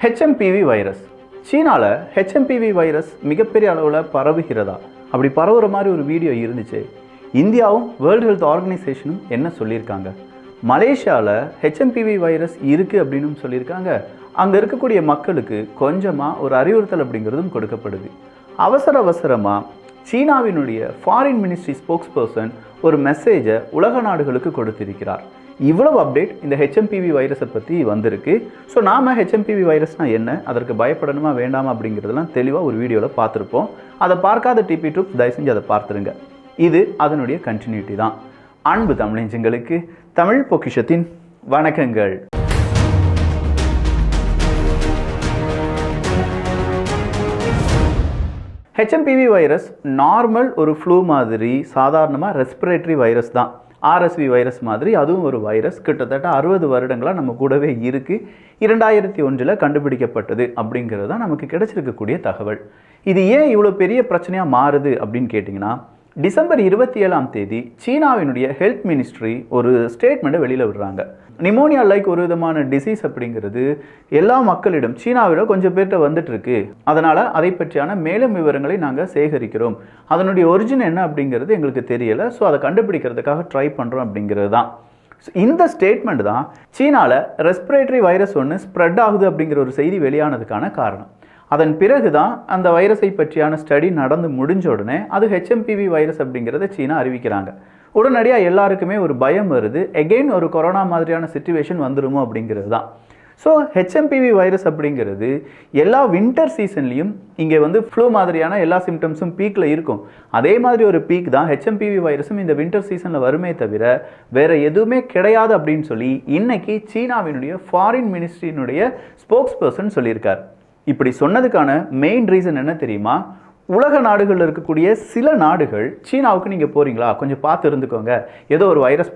HMPV virus. சீனாவில் HMPV virus மிகப்பெரிய அளவில் பரவுகிறதா? அப்படி பரவுற மாதிரி ஒரு வீடியோ இருந்துச்சு. இந்தியாவும் வேர்ல்டு ஹெல்த் ஆர்கனைசேஷனும் என்ன சொல்லியிருக்காங்க? மலேசியாவில் HMPV வைரஸ் இருக்குது அப்படின்னு சொல்லியிருக்காங்க. அங்கே இருக்கக்கூடிய மக்களுக்கு கொஞ்சமாக ஒரு அறிவுறுத்தல் அப்படிங்கிறதும் கொடுக்கப்படுது. அவசரமாக சீனாவினுடைய ஃபாரின் மினிஸ்ட்ரி ஸ்போக்ஸ் பர்சன் ஒரு மெசேஜை உலக நாடுகளுக்கு கொடுத்திருக்கிறார். இவ்வளவு அப்டேட் இந்த HMPV வைரஸை பற்றி வந்திருக்கு. ஸோ நாம் HMPV வைரஸ்னால் என்ன, அதற்கு பயப்படணுமா வேண்டாமா அப்படிங்கிறதெல்லாம் தெளிவாக ஒரு வீடியோவில் பார்த்துருப்போம். அதை பார்க்காத டிபி ட்ரூப்ஸ் தயவு செஞ்சு அதை பார்த்துருங்க. இது அதனுடைய கண்டினியூட்டி தான். அன்பு தமிழஞ்சங்களுக்கு தமிழ் பொக்கிஷத்தின் வணக்கங்கள். HMPV வைரஸ் நார்மல் ஒரு ஃப்ளூ மாதிரி சாதாரணமாக ரெஸ்பிரேட்டரி வைரஸ் தான். RSV வைரஸ் மாதிரி அதுவும் ஒரு வைரஸ். கிட்டத்தட்ட 60 வருடங்களாக நம்ம கூடவே இருக்குது. 2001 கண்டுபிடிக்கப்பட்டது அப்படிங்கிறது தான் நமக்கு கிடைச்சிருக்கக்கூடிய தகவல். இது ஏன் இவ்வளோ பெரிய பிரச்சனையாக மாறுது அப்படின்னு கேட்டிங்கன்னா, டிசம்பர் 27 சீனாவினுடைய ஹெல்த் மினிஸ்ட்ரி ஒரு ஸ்டேட்மெண்ட்டை வெளியில் விடுறாங்க. நிமோனியா லைக் ஒரு விதமான டிசீஸ் அப்படிங்கிறது எல்லா மக்களிடம் சீனாவிட கொஞ்சம் பேர்கிட்ட வந்துட்டு இருக்கு. அதனால் அதை பற்றியான மேலும் விவரங்களை நாங்கள் சேகரிக்கிறோம். அதனுடைய ஒரிஜின் என்ன அப்படிங்கிறது எங்களுக்கு தெரியலை. ஸோ அதை கண்டுபிடிக்கிறதுக்காக ட்ரை பண்ணுறோம் அப்படிங்கிறது தான். இந்த ஸ்டேட்மெண்ட் தான் சீனாவில் ரெஸ்பிரேட்டரி வைரஸ் ஒன்று ஸ்ப்ரெட் ஆகுது அப்படிங்கிற ஒரு செய்தி வெளியானதுக்கான காரணம். அதன் பிறகு தான் அந்த வைரஸை பற்றியான ஸ்டடி நடந்து முடிஞ்ச உடனே அது HMPV வைரஸ் அப்படிங்கிறத சீனா அறிவிக்கிறாங்க. உடனடியாக எல்லாருக்குமே ஒரு பயம் வருது. எகெயின் ஒரு கொரோனா மாதிரியான சிச்சுவேஷன் வந்துருமோ அப்படிங்கிறது தான். ஸோ HMPV வைரஸ் அப்படிங்கிறது எல்லா வின்டர் சீசன்லேயும் இங்கே ஃப்ளூ மாதிரியான எல்லா சிம்டம்ஸும் பீக்கில் இருக்கும். அதே மாதிரி ஒரு பீக் தான் HMPV வைரஸும் இந்த வின்டர் சீசனில் வருமே தவிர வேறு எதுவுமே கிடையாது அப்படின்னு சொல்லி இன்னைக்கு சீனாவினுடைய ஃபாரின் மினிஸ்ட்ரியினுடைய ஸ்போக்ஸ் பர்சன் சொல்லியிருக்கார். இப்படி சொன்னதுக்கான மெயின் ரீசன் என்ன தெரியுமா? உலக நாடுகளில் இருக்கக்கூடிய சில நாடுகள் சீனாவுக்கு நீங்கள் போகிறீங்களா, கொஞ்சம் பார்த்து இருந்துக்கோங்க, ஏதோ ஒரு வைரஸ்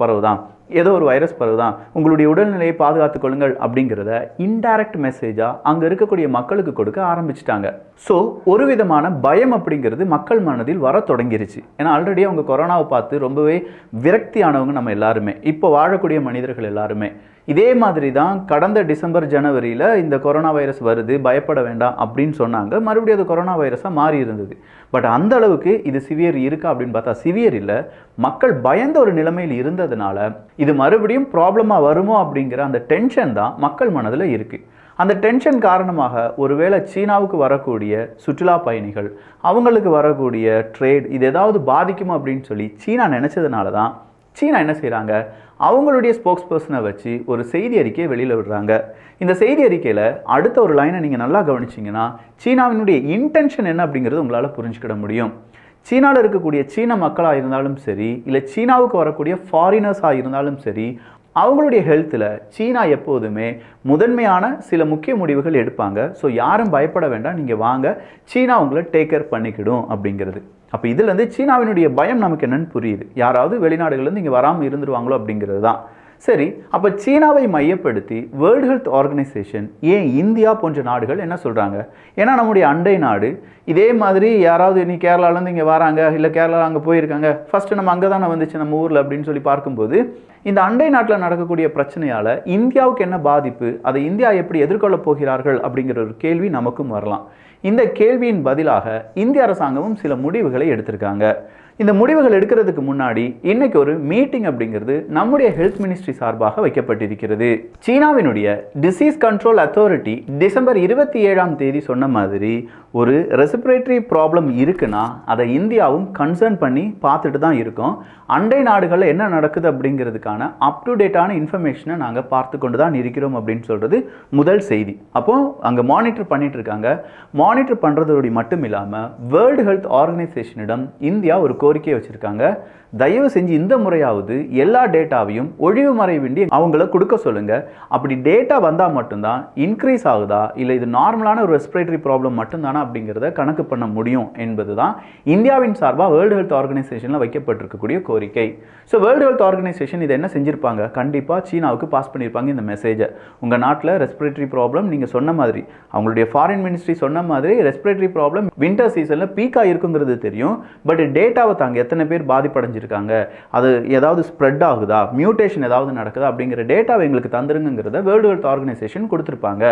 பரவுதான், உங்களுடைய உடல்நிலையை பாதுகாத்துக் கொள்ளுங்கள் அப்படிங்கிறத இன்டைரக்ட் மெசேஜாக அங்கே இருக்கக்கூடிய மக்களுக்கு கொடுக்க ஆரம்பிச்சிட்டாங்க. ஸோ ஒரு விதமான பயம் அப்படிங்கிறது மக்கள் மனதில் வர தொடங்கிருச்சு. ஏன்னா ஆல்ரெடி அவங்க கொரோனாவை பார்த்து ரொம்பவே விரக்தியானவங்க நம்ம எல்லாருமே, இப்போ வாழக்கூடிய மனிதர்கள் எல்லாருமே. இதே மாதிரி தான் கடந்த டிசம்பர் ஜனவரியில் இந்த கொரோனா வைரஸ் வருது, பயப்பட வேண்டாம் அப்படின்னு சொன்னாங்க. மறுபடியும் அது கொரோனா வைரஸாக மாறி இருந்தது. பட் அந்த அளவுக்கு இது சிவியர் இருக்கா அப்படின்னு பார்த்தா சிவியர் இல்லை. மக்கள் பயந்த ஒரு நிலைமையில் இருந்ததுனால இது மறுபடியும் ப்ராப்ளமாக வருமோ அப்படிங்கிற அந்த டென்ஷன் தான் மக்கள் மனதில் இருக்குது. அந்த டென்ஷன் காரணமாக ஒருவேளை சீனாவுக்கு வரக்கூடிய சுற்றுலா பயணிகள், அவங்களுக்கு வரக்கூடிய ட்ரேட், இது ஏதாவது பாதிக்குமோ அப்படின்னு சொல்லி சீனா நினச்சதுனால தான் சீனா என்ன செய்கிறாங்க, அவங்களுடைய ஸ்போக்ஸ் பர்சனை வச்சு ஒரு செய்தி அறிக்கையை வெளியில் விடுறாங்க. இந்த செய்தி அறிக்கையில் அடுத்த ஒரு லைனை நீங்கள் நல்லா கவனிச்சிங்கன்னா சீனாவினுடைய இன்டென்ஷன் என்ன அப்படிங்கிறது உங்களால் புரிஞ்சுக்கிட முடியும். சீனாவில் இருக்கக்கூடிய சீன மக்களாக இருந்தாலும் சரி, இல்லை சீனாவுக்கு வரக்கூடிய ஃபாரினர்ஸாக இருந்தாலும் சரி, அவங்களுடைய ஹெல்த்தில் சீனா எப்போதுமே முதன்மையான சில முக்கிய முடிவுகள் எடுப்பாங்க. ஸோ யாரும் பயப்பட வேண்டாம், நீங்கள் வாங்க, சீனா உங்களை டேக் கேர் பண்ணிக்கிடும் அப்படிங்கிறது. அப்போ இதுலேருந்து சீனாவினுடைய பயம் நமக்கு என்னன்னு புரியுது. யாராவது வெளிநாடுகள்லேருந்து இங்கே வராமல் இருந்துருவாங்களோ அப்படிங்கிறது தான். சரி, அப்போ சீனாவை மையப்படுத்தி வேர்ல்டு ஹெல்த் ஆர்கனைசேஷன் ஏன் இந்தியா போன்ற நாடுகள் என்ன சொல்கிறாங்க? ஏன்னா நம்முடைய அண்டை நாடு. இதே மாதிரி யாராவது நீ கேரளாலேருந்து இங்கே வராங்க, இல்லை கேரளா அங்கே போயிருக்காங்க, ஃபஸ்ட்டு நம்ம அங்கே தானே வந்துச்சு நம்ம ஊரில் அப்படின்னு சொல்லி பார்க்கும்போது இந்த அண்டை நாட்டில் நடக்கக்கூடிய பிரச்சனையால் இந்தியாவுக்கு என்ன பாதிப்பு, அதை இந்தியா எப்படி எதிர்கொள்ளப் போகிறார்கள் அப்படிங்கிற ஒரு கேள்வி நமக்கும் வரலாம். இந்த கேள்வியின் பதிலாக இந்திய அரசாங்கமும் சில முடிவுகளை எடுத்திருக்காங்க. இந்த முடிவுகள் எடுக்கிறதுக்கு முன்னாடி இன்னைக்கு ஒரு மீட்டிங் அப்படிங்கிறது நம்முடைய ஹெல்த் மினிஸ்ட்ரி சார்பாக வைக்கப்பட்டிருக்கிறது. சீனாவினுடைய டிசீஸ் கண்ட்ரோல் அத்தாரிட்டி டிசம்பர் 27 சொன்ன மாதிரி ஒரு ரெஸ்பிரேட்டரி ப்ராப்ளம் இருக்குன்னா அதை இந்தியாவும் கன்சர்ன் பண்ணி பார்த்துட்டு தான் இருக்கோம். அண்டை நாடுகளில் என்ன நடக்குது அப்படிங்கிறதுக்கான அப் டு டேட்டான இன்ஃபர்மேஷனை நாங்கள் பார்த்து கொண்டு தான் இருக்கிறோம் அப்படின்னு சொல்கிறது முதல் செய்தி. அப்போது அங்கே மானிட்டர் பண்ணிட்டு இருக்காங்க. மானிட்டர் பண்ணுறதோடு மட்டும் இல்லாமல் வேர்ல்டு ஹெல்த் ஆர்கனைசேஷனிடம் இந்தியா ஒரு கோரிக்கை வச்சுருக்காங்க. தயவு செஞ்சு இந்த முறையாவது எல்லா டேட்டாவையும் ஒழிவு மறைவின்றி அவங்கள கொடுக்க சொல்லுங்கள். அப்படி டேட்டா வந்தால் மட்டும்தான் இன்க்ரீஸ் ஆகுதா, இல்லை இது நார்மலான ஒரு ரெஸ்பிரேட்டரி ப்ராப்ளம் மட்டும்தானா அப்படிங்கிறத கணக்கு பண்ண முடியும் என்பது தான் இந்தியாவின் சார்பாக வேர்ல்டு ஹெல்த் ஆர்கனைசேஷனில் வைக்கப்பட்டிருக்கக்கூடிய கோரிக்கை. ஸோ வேர்ல்டு ஹெல்த் ஆர்கனைசேஷன் இதை என்ன செஞ்சுருப்பாங்க, கண்டிப்பாக சீனாவுக்கு பாஸ் பண்ணியிருப்பாங்க இந்த மெசேஜை. உங்கள் நாட்டில் ரெஸ்பிரேட்டரி ப்ராப்ளம் நீங்கள் சொன்ன மாதிரி, அவங்களுடைய ஃபாரின் மினிஸ்ட்ரி சொன்ன மாதிரி ரெஸ்பிரேட்டரி ப்ராப்ளம் வின்டர் சீசனில் பீக்காக இருக்குங்கிறது தெரியும். பட் டேட்டாவை தாங்க எத்தனை பேர் பாதிப்படைஞ்சிருக்காங்க, அது ஏதாவது ஸ்ப்ரெட் ஆகுதா, மியூட்டேஷன் ஏதாவது நடக்குதா அப்படிங்கிற டேட்டாவை எங்களுக்கு தந்துருங்கிறத வேர்ல்டு ஹெல்த் ஆர்கனைசேஷன் கொடுத்துருப்பாங்க.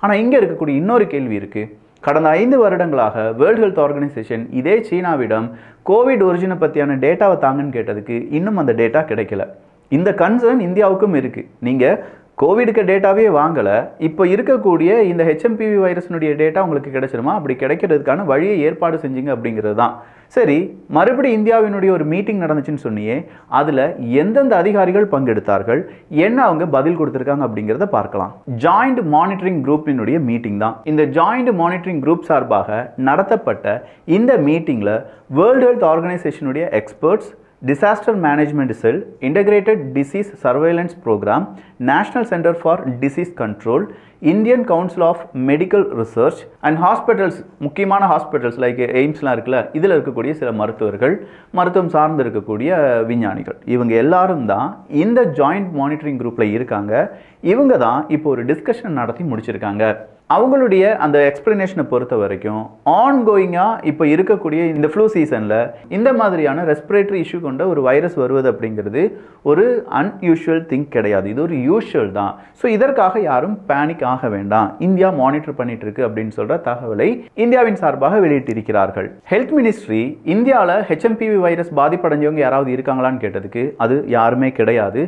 ஆனால் இங்கே இருக்கக்கூடிய இன்னொரு கேள்வி இருக்குது. கடந்த 5 வருடங்களாக வேர்ல்டு ஹெல்த் ஆர்கனைசேஷன் இதே சீனாவிடம் கோவிட் ஒரிஜினை பற்றியான டேட்டாவை தாங்கன்னு கேட்டதுக்கு இன்னும் அந்த டேட்டா கிடைக்கல. இந்த கன்சர்ன் இந்தியாவுக்கும் இருக்குது. நீங்கள் கோவிடுக்கு டேட்டாவே வாங்கலை, இப்போ இருக்கக்கூடிய இந்த ஹெச்எம்பிவி வைரஸினுடைய டேட்டா உங்களுக்கு கிடைச்சிருமா? அப்படி கிடைக்கிறதுக்கான வழியை ஏற்பாடு செஞ்சீங்க அப்படிங்கிறது தான். சரி, மறுபடியும் இந்தியாவினுடைய ஒரு மீட்டிங் நடந்துச்சுன்னு சொன்னியே, அதில் எந்தெந்த அதிகாரிகள் பங்கெடுத்தார்கள், என்ன அவங்க பதில் கொடுத்துருக்காங்க அப்படிங்கிறத பார்க்கலாம். ஜாயிண்ட் மானிட்டரிங் குரூப்பினுடைய மீட்டிங் தான். இந்த ஜாயிண்ட் மானிட்டரிங் குரூப் சார்பாக நடத்தப்பட்ட இந்த மீட்டிங்கில் வேர்ல்டு ஹெல்த் ஆர்கனைசேஷனுடைய experts, disaster management cell, integrated disease surveillance programme, national centre for disease control, Indian council of medical research and hospitals, முக்கியமான ஹாஸ்பிட்டல்ஸ் லைக் எய்ம்ஸ்லாம் இருக்குல்ல, இதில் இருக்கக்கூடிய சில மருத்துவர்கள், மருத்துவம் சார்ந்து இருக்கக்கூடிய விஞ்ஞானிகள், இவங்க எல்லாரும் தான் இந்த ஜாயிண்ட் மானிட்டரிங் குரூப்பில் இருக்காங்க. இவங்க தான் இப்போ ஒரு டிஸ்கஷன் நடத்தி முடிச்சிருக்காங்க. அவங்களுடைய அந்த எக்ஸ்பிளனேஷனை பொறுத்த வரைக்கும் ஆன்கோயிங்காக இப்போ இருக்கக்கூடிய இந்த ஃப்ளூ சீசனில் இந்த மாதிரியான ரெஸ்பிரேட்டரி இஷ்யூ கொண்ட ஒரு வைரஸ் வருவது அப்படிங்கிறது ஒரு அன்யூஷுவல் திங் கிடையாது. இது ஒரு யூஷுவல் தான். ஸோ இதற்காக யாரும் பேனிக் ஆக வேண்டாம், இந்தியா மானிட்டர் பண்ணிட்டு இருக்கு அப்படின்னு சொல்ற தகவலை இந்தியாவின் சார்பாக வெளியிட்டிருக்கிறார்கள். ஹெல்த் மினிஸ்ட்ரி இந்தியாவில் ஹெச்எம்பிவி வைரஸ் பாதிப்படைஞ்சவங்க யாராவது இருக்காங்களான்னு கேட்டதுக்கு அது யாருமே கிடையாது.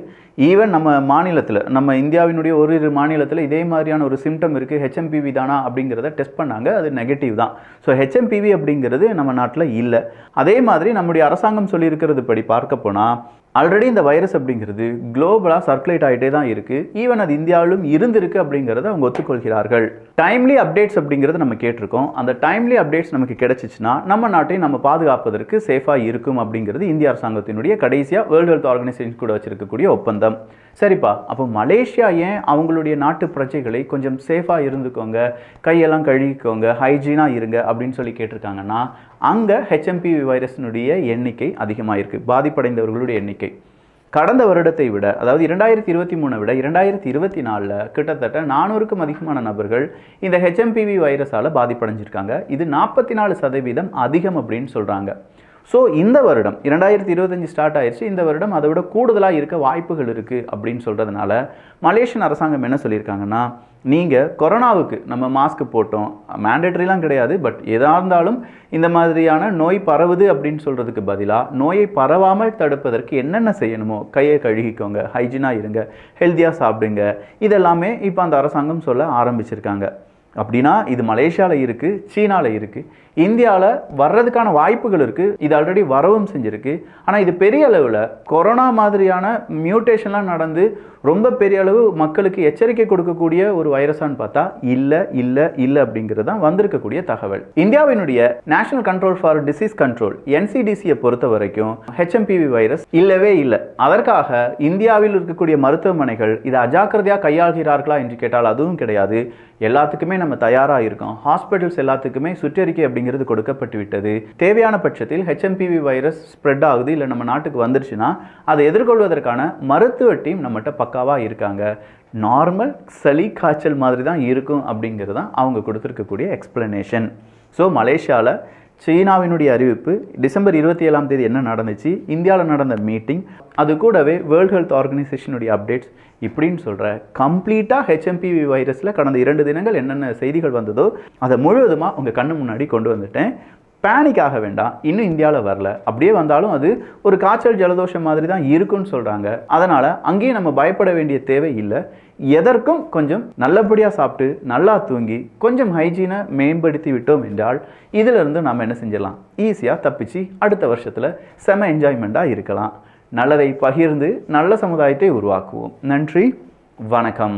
ஈவன் நம்ம மாநிலத்தில், நம்ம இந்தியாவினுடைய ஒரு மாநிலத்தில் இதே மாதிரியான ஒரு சிம்டம் இருக்குது, ஹெச்எம்பிவி தானா அப்படிங்கிறத டெஸ்ட் பண்ணாங்க, அது நெகட்டிவ் தான். ஸோ ஹெச்எம்பிவி அப்படிங்கிறது நம்ம நாட்டில் இல்லை. அதே மாதிரி நம்முடைய அரசாங்கம் சொல்லியிருக்கிறது படி பார்க்க போனால் ஆல்ரெடி இந்த வைரஸ் அப்படிங்கிறது குளோபலாக சர்க்குலேட் ஆகிட்டே தான் இருக்குது. ஈவன் அது இந்தியாவிலும் இருந்திருக்கு அப்படிங்கிறத அவங்க ஒத்துக்கொள்கிறார்கள். டைம்லி அப்டேட்ஸ் அப்படிங்கிறது நம்ம கேட்டிருக்கோம். அந்த டைம்லி அப்டேட்ஸ் நமக்கு கிடைச்சிச்சுன்னா நம்ம நாட்டை நம்ம பாதுகாப்பதற்கு சேஃபாக இருக்கும் அப்படிங்கிறது இந்திய அரசாங்கத்தினுடைய கடைசியாக வேர்ல்டு ஹெல்த் ஆர்கனைசேஷன் கூட வச்சிருக்கக்கூடிய ஒப்பந்தம். சரிப்பா, அப்போ மலேசியா ஏன் அவங்களுடைய நாட்டு பிரஜைகளை கொஞ்சம் சேஃபாக இருந்துக்கோங்க, கையெல்லாம் கழுவிக்கோங்க, ஹைஜீனாக இருங்க அப்படின்னு சொல்லி கேட்டிருக்காங்கன்னா, அங்கே ஹெச்எம்பிவி வைரஸினுடைய எண்ணிக்கை அதிகமாக இருக்குது, பாதிப்படைந்தவர்களுடைய எண்ணிக்கை. கடந்த வருடத்தை விட, அதாவது 2023 விட 2024 கிட்டத்தட்ட 400க்கும் அதிகமான நபர்கள் இந்த ஹெச்எம்பிவி வைரஸால் பாதிப்படைஞ்சிருக்காங்க. இது 44% அதிகம் அப்படின்னு சொல்கிறாங்க. ஸோ இந்த வருடம் 2025 ஸ்டார்ட் ஆயிடுச்சு, இந்த வருடம் அதை விட கூடுதலாக இருக்க வாய்ப்புகள் இருக்குது அப்படின்னு சொல்கிறதுனால மலேசியன் அரசாங்கம் என்ன சொல்லியிருக்காங்கன்னா, நீங்கள் கொரோனாவுக்கு நம்ம மாஸ்க் போட்டோம், மேண்டேட்டரிலாம் கிடையாது, பட் எதாக இருந்தாலும் இந்த மாதிரியான நோய் பரவுது அப்படின்னு சொல்கிறதுக்கு பதிலாக நோயை பரவாமல் தடுப்பதற்கு என்னென்ன செய்யணுமோ, கையை கழுகிக்கோங்க, ஹைஜீனாக இருங்க, ஹெல்த்தியாக சாப்பிடுங்க, இதெல்லாமே இப்போ அந்த அரசாங்கம் சொல்ல ஆரம்பிச்சிருக்காங்க. அப்படின்னா இது மலேசியாவில் இருக்குது, சீனாவில் இருக்குது, இந்தியாவில் வர்றதுக்கான வாய்ப்புகள் இருக்குது, இது ஆல்ரெடி வரவும் செஞ்சுருக்கு. ஆனால் இது பெரிய அளவில் கொரோனா மாதிரியான மியூட்டேஷன்லாம் நடந்து ரொம்ப பெரிய அளவு மக்களுக்கு எச்சரிக்கை கொடுக்கக்கூடிய ஒரு வைரஸான்னு பார்த்தா இல்லை இல்லை இல்லை அப்படிங்கிறது தான் வந்திருக்கக்கூடிய தகவல். இந்தியாவினுடைய national control for disease control NCDCயை பொறுத்த வரைக்கும் ஹெச்எம்பிவி வைரஸ் இல்லவே இல்லை. அதற்காக இந்தியாவில் இருக்கக்கூடிய மருத்துவமனைகள் இதை அஜாக்கிரதையாக கையாள்கிறார்களா என்று கேட்டால் அதுவும் கிடையாது. எல்லாத்துக்குமே நம்ம தயாராக இருக்கோம். ஹாஸ்பிட்டல்ஸ் எல்லாத்துக்குமே சுற்றறிக்கை அப்படிங்கிறது கொடுக்கப்பட்டு விட்டது. தேவையான பட்சத்தில் ஹெச்எம்பிவி வைரஸ் ஸ்ப்ரெட் ஆகுது, இல்லை நம்ம நாட்டுக்கு வந்துருச்சுன்னா அதை எதிர்கொள்வதற்கான மருத்துவ டீம் நம்மகிட்ட பக்காவாக இருக்காங்க. நார்மல் சளி காய்ச்சல் மாதிரி தான் இருக்கும் அப்படிங்கிறது தான் அவங்க கொடுத்துருக்கக்கூடிய எக்ஸ்பிளனேஷன். ஸோ மலேசியாவில் சீனாவினுடைய அறிவிப்பு, டிசம்பர் 27ஆம் தேதி என்ன நடந்துச்சு, இந்தியாவில் நடந்த மீட்டிங், அது கூடவே வேர்ல்டு ஹெல்த் ஆர்கனைசேஷனுடைய அப்டேட்ஸ், இப்படின்னு சொல்கிற கம்ப்ளீட்டாக ஹெச்எம்பிவி வைரஸில் கடந்த 2 தினங்கள் என்னென்ன செய்திகள் வந்ததோ அதை முழுவதுமாக உங்கள் கண்ணு முன்னாடி கொண்டு வந்துட்டேன். பேனிக் ஆக வேண்டாம், இன்னும் இந்தியாவில் வரல, அப்படியே வந்தாலும் அது ஒரு காய்ச்சல் ஜலதோஷம் மாதிரி தான் இருக்குன்னு சொல்கிறாங்க. அதனால் அங்கேயும் நம்ம பயப்பட வேண்டிய தேவை இல்லை. எதற்கும் கொஞ்சம் நல்லபடியாக சாப்பிட்டு நல்லா தூங்கி கொஞ்சம் ஹைஜீனை மேம்படுத்தி விட்டோம் என்றால் இதிலிருந்து நம்ம என்ன செஞ்சிடலாம், ஈஸியாக தப்பிச்சு அடுத்த வருஷத்தில் செம என்ஜாய்மெண்ட்டாக இருக்கலாம். நல்லதை பகிர்ந்து நல்ல சமுதாயத்தை உருவாக்குவோம். நன்றி, வணக்கம்.